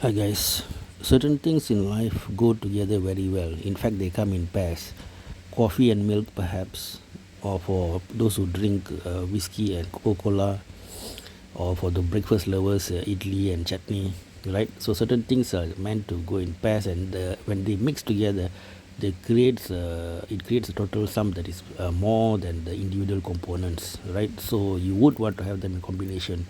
Hi guys, certain things in life go together very well. In fact, they come in pairs. Coffee and milk, perhaps, or for those who drink whiskey and Coca Cola, or for the breakfast lovers, idli and chutney, right? So, certain things are meant to go in pairs, and when they mix together, it creates a total sum that is more than the individual components, right? So, you would want to have them in combination.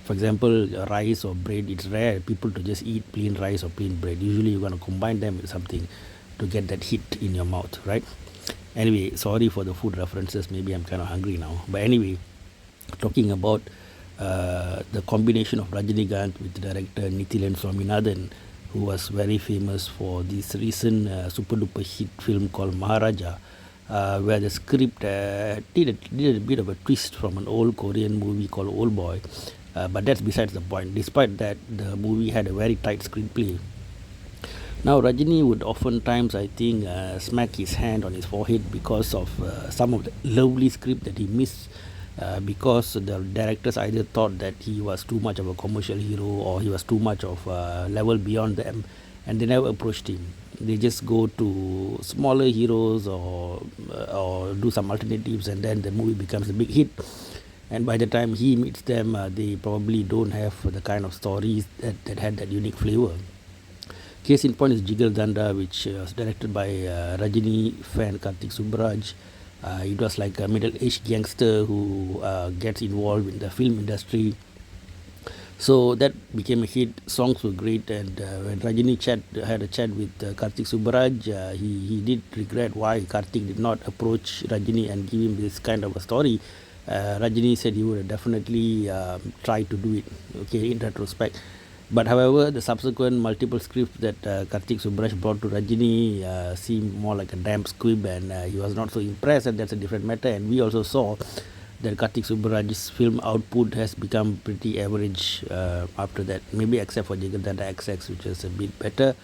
For example, rice or bread, it's rare people to just eat plain rice or plain bread. Usually, you're going to combine them with something to get that hit in your mouth, right? Anyway, sorry for the food references. Maybe I'm kind of hungry now. But anyway, talking about the combination of Rajinikanth with director Nithilan Swaminathan, who was very famous for this recent super duper hit film called Maharaja, where the script did a bit of a twist from an old Korean movie called Old Boy. But that's besides the point. Despite that, the movie had a very tight screenplay. Now, Rajini would oftentimes, I think, smack his hand on his forehead because of some of the lovely script that he missed. Because the directors either thought that he was too much of a commercial hero or he was too much of a level beyond them, and they never approached him. They just go to smaller heroes or do some alternatives, and then the movie becomes a big hit. And by the time he meets them, they probably don't have the kind of stories that had that unique flavor. Case in point is Jigar Danda, which was directed by Rajini fan Karthik Subbaraj. It was like a middle-aged gangster who gets involved in the film industry. So that became a hit. Songs were great, and when Rajini had a chat with Karthik Subbaraj, he did regret why Karthik did not approach Rajini and give him this kind of a story. Rajini said he would have definitely tried to do it, okay, in retrospect. But however, the subsequent multiple scripts that Karthik Subbaraj brought to Rajini seemed more like a damp squib, and he was not so impressed, and that's a different matter. And we also saw that Karthik Subbaraj's film output has become pretty average after that, maybe except for Jigardanda XX, which is a bit better,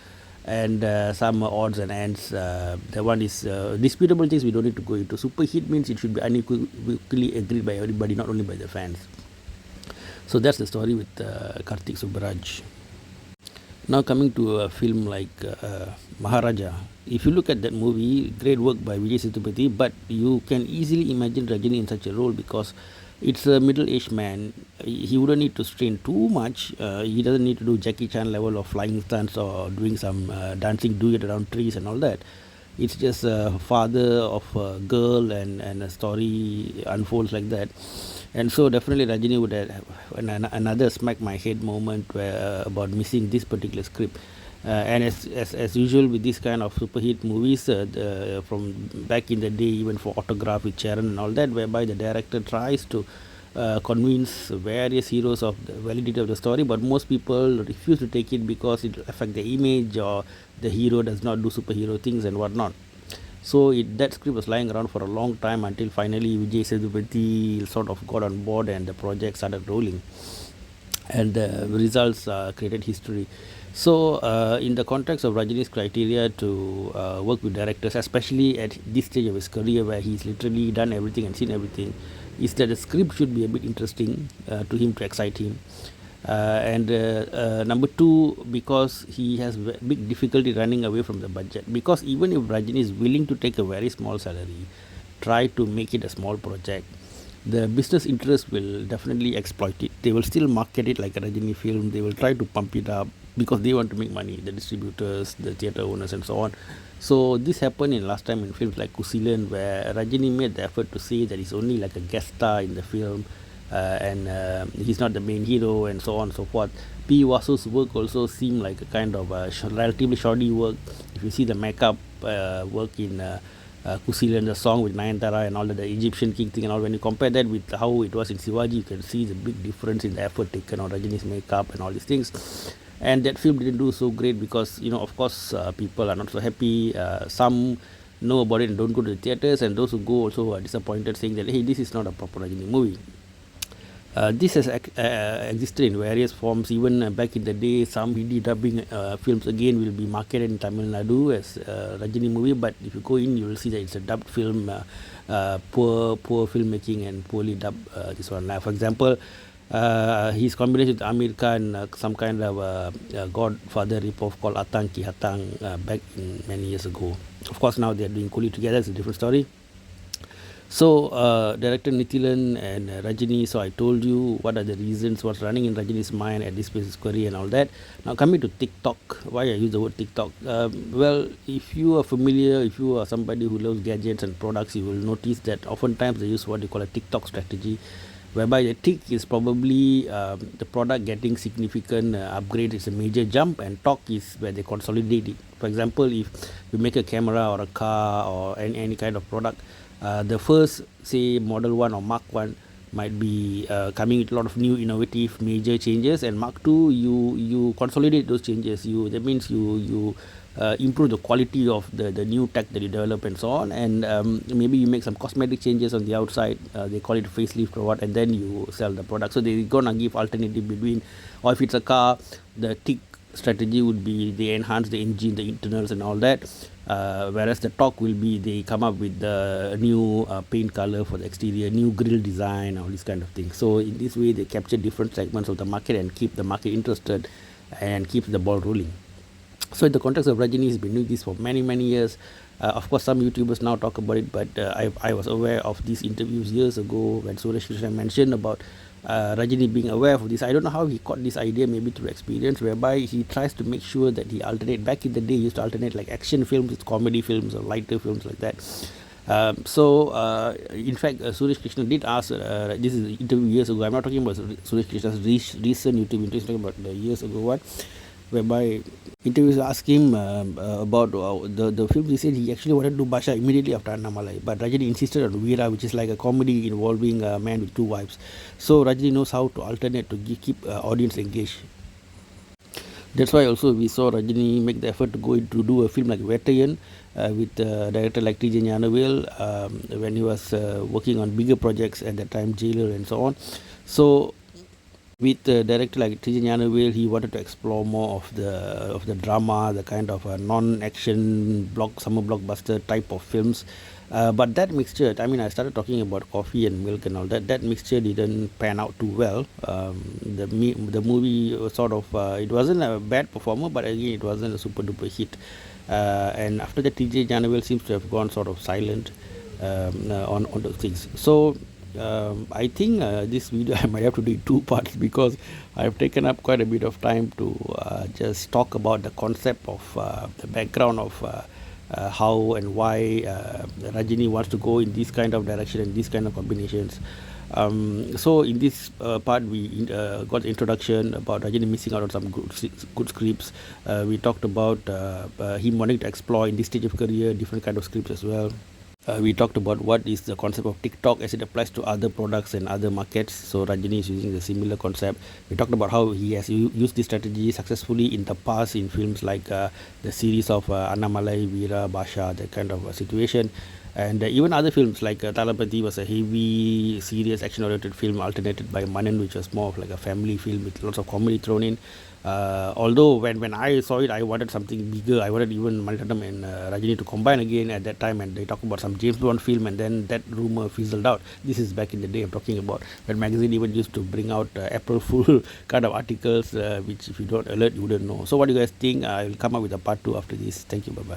and some odds and ends. The one is disputable things we don't need to go into. Super hit means it should be unequivocally agreed by everybody, not only by the fans. So that's the story with Karthik Subbaraj. Now coming to a film like Maharaja. If you look at that movie, great work by Vijay Sethupathi, but you can easily imagine Rajini in such a role because it's a middle-aged man. He wouldn't need to strain too much. He doesn't need to do Jackie Chan level of flying stunts or doing some dancing duet around trees and all that. It's just a father of a girl, and a story unfolds like that. And so definitely Rajini would have another smack my head moment where about missing this particular script. And as usual with this kind of super hit movies from back in the day, even for Autograph with Charan and all that, whereby the director tries to convince various heroes of the validity of the story, but most people refuse to take it because it affects the image, or the hero does not do superhero things and whatnot. So that script was lying around for a long time until finally Vijay Sethupathi sort of got on board and the project started rolling, and the results created history. So in the context of Rajini's criteria to work with directors, especially at this stage of his career where he's literally done everything and seen everything, is that the script should be a bit interesting to him, to excite him. And number two, because he has big difficulty running away from the budget. Because even if Rajini is willing to take a very small salary, try to make it a small project, the business interests will definitely exploit it. They will still market it like a Rajini film. They will try to pump it up because they want to make money, the distributors, the theatre owners, and so on. So this happened in last time in films like Kusilan, where Rajini made the effort to say that he's only like a guest star in the film, and he's not the main hero, and so on and so forth. P. Vasu's work also seemed like a kind of relatively shoddy work. If you see the makeup work in Kusilan, the song with Nayantara and all the Egyptian king thing and all, when you compare that with how it was in Shivaji, you can see the big difference in the effort taken on Rajini's makeup and all these things. And that film didn't do so great because, of course, people are not so happy. Some know about it and don't go to the theatres, and those who go also are disappointed, saying that, hey, this is not a proper Rajini movie. This has existed in various forms. Even back in the day, some Hindi dubbing films again will be marketed in Tamil Nadu as Rajini movie, but if you go in, you will see that it's a dubbed film, poor filmmaking and poorly dubbed. This one, for example, His combination with Amir Khan, some kind of Godfather ripoff called Atang Ki Hatang back in many years ago. Of course, now they're doing Kuli together. It's a different story. So, director Nithilan and Rajini. So, I told you what are the reasons, what's running in Rajini's mind at this place query and all that. Now, coming to TikTok, why I use the word TikTok? Well, if you are familiar, if you are somebody who loves gadgets and products, you will notice that oftentimes they use what they call a TikTok strategy, whereby the tick is probably the product getting significant upgrade. It's a major jump, and talk is where they consolidate it. For example, if you make a camera or a car or any kind of product, the first, say, Model 1 or Mark 1 might be coming with a lot of new innovative major changes, and Mark 2 you consolidate those changes. That means you improve the quality of the new tech that you develop and so on, and maybe you make some cosmetic changes on the outside. They call it facelift or what, and then you sell the product. So they're gonna give alternative between, or if it's a car, the tick strategy would be they enhance the engine, the internals and all that, whereas the talk will be they come up with the new paint color for the exterior, new grille design, all these kind of things. So in this way they capture different segments of the market and keep the market interested and keep the ball rolling. So in the context of Rajini, he's been doing this for many years. Of course, some YouTubers now talk about it, but I was aware of these interviews years ago when Suresh Krishna mentioned about Rajini being aware of this. I don't know how he got this idea, maybe through experience, whereby he tries to make sure that he alternate. Back in the day, he used to alternate like action films with comedy films or lighter films like that. In fact, Suresh Krishna did ask, this is an interview years ago. I'm not talking about Suresh Krishna's recent YouTube interview, I'm talking about the years ago one, whereby interviews asked him about the film. He said he actually wanted to do Basha immediately after Annamalai, but Rajini insisted on Veera, which is like a comedy involving a man with two wives. So Rajini knows how to alternate to keep audience engaged. That's why also we saw Rajini make the effort to go to do a film like Vettayan with a director like T.J. Gnanavel when he was working on bigger projects at that time, Jailer and so on. So with a director like T.J. Gnanavel, he wanted to explore more of the drama, the kind of non-action summer blockbuster type of films. But that mixture, I mean, I started talking about coffee and milk and all that. That mixture didn't pan out too well. The movie was sort of it wasn't a bad performer, but again, it wasn't a super duper hit. And after that, T.J. Gnanavel seems to have gone sort of silent on those things. So I think this video I might have to do in two parts, because I've taken up quite a bit of time to just talk about the concept of the background of how and why Rajini wants to go in this kind of direction and these kind of combinations. So in this part we got the introduction about Rajini missing out on some good scripts. We talked about him wanting to explore in this stage of career different kind of scripts as well. We talked about what is the concept of TikTok as it applies to other products and other markets. So Rajini is using the similar concept. We talked about how he has used this strategy successfully in the past in films like the series of Annamalai, Veera, Basha, that kind of situation. And even other films like Talapati was a heavy, serious, action-oriented film alternated by Manan, which was more of like a family film with lots of comedy thrown in. Although when I saw it, I wanted something bigger. I wanted even Maniratnam and Rajini to combine again at that time, and they talk about some James Bond film, and then that rumor fizzled out. This is back in the day I'm talking about, when magazine even used to bring out April Fool kind of articles, which if you don't alert, you wouldn't know. So what do you guys think? I'll come up with a part 2 after this. Thank you. Bye-bye.